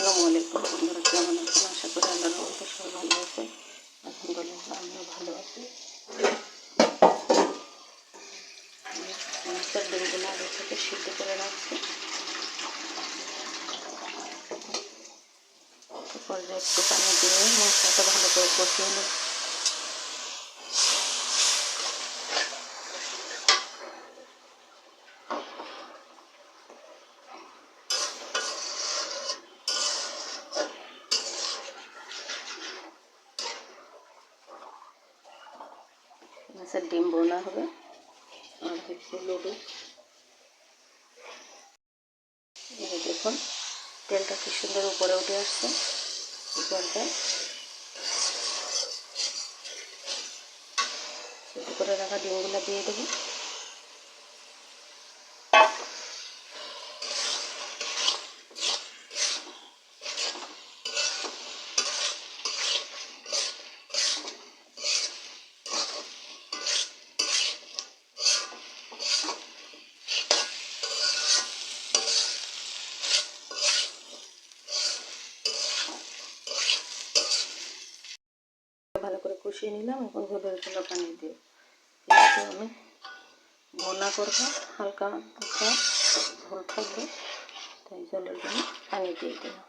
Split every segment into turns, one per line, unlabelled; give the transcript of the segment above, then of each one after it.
আসসালামু আলাইকুম বন্ধুরা, কেমন আছেন? আশা করি আল্লাহর রহমতে সবাই ভালো আছে। আলহামদুলিল্লাহ আমরা ভালো আছি। মাছের ডিমগুলো আগে থেকে সিদ্ধ করে রাখছি। পর্যায়ে একটু পানি দিয়ে মশলাটা ভালো করে কষিয়ে নেব। মাছের ডিম বোনা হবে আর হচ্ছে লেবু। দেখুন তেলটা কি সুন্দর উপরে উঠে আসছে। পর্যায়ে সিদ্ধ করে রাখা ডিমগুলো দিয়ে দেবো। ভালো করে কষিয়ে নিলাম। এখন ঝোলের জন্য পানি দিয়ে আমি ভোনা করবো, হালকা হালকা ঝোল থাকবে, তাই ঝোলের জন্য পানি দিয়ে দিলাম।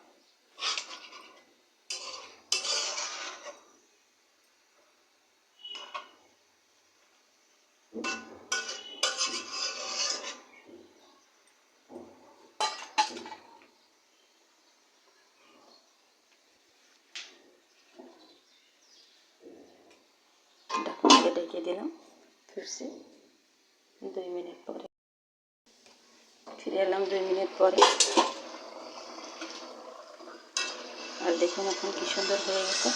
ঢাকনা ডেকে দিলাম। ফিরছি 2 মিনিট পরে, ফিরে এলাম 2 মিনিট পরে। আর দেখুন এখন কি সুন্দর হয়ে গেছে।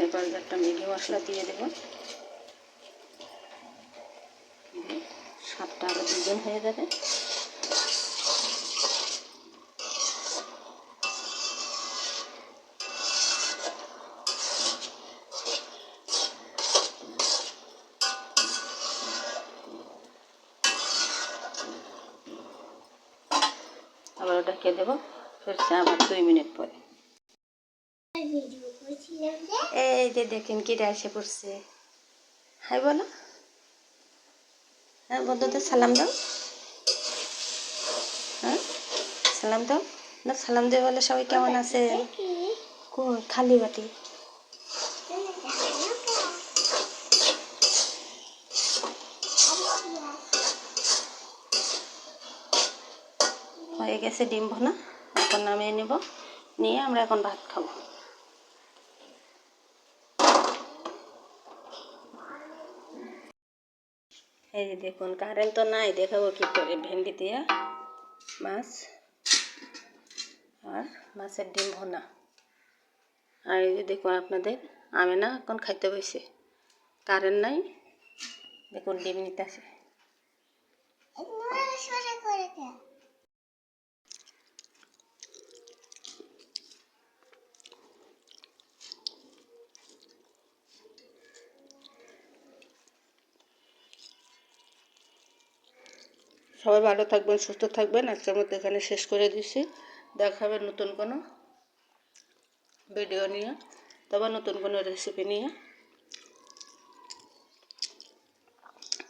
এবার একটা ম্যাগি মশলা দিয়ে দেব। স্বাদটা আরো দ্বিগুণ হয়ে যাবে। আবার ঢেকে দেবো। ফিরছে আবার 2 মিনিট পরে। এই যে দেখেন কিটা এসে পড়ছে। হাই বলো। হ্যাঁ বন্ধুদের সালাম দাও। হ্যাঁ সালাম দাও না, সালাম দিয়ে বলে সবাই কেমন আছে। খালি বাটি হয়ে গেছে ডিম ভোনা। এখন নামিয়ে নেব, নিয়ে আমরা এখন ভাত খাবো। এই যে দেখুন কারেন্ট তো নাই, দেখাবো কি করে। ভেন্ডি দিয়ে মাছ আর মাছের ডিম ভোনা। আর এই যে দেখুন আপনাদের আমি না এখন খাইতে বসে, কারেন্ট নাই। দেখুন ডিম নিতেছে। সবাই ভালো থাকবেন, সুস্থ থাকবেন। আজকের মতো এখানে শেষ করে দিছি। দেখা হবে নতুন কোনো ভিডিও নিয়ে, তবে নতুন কোনো রেসিপি নিয়ে।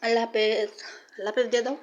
আল্লাহ হাফেজ। আল্লাহ হাফেজ দিয়ে দাও।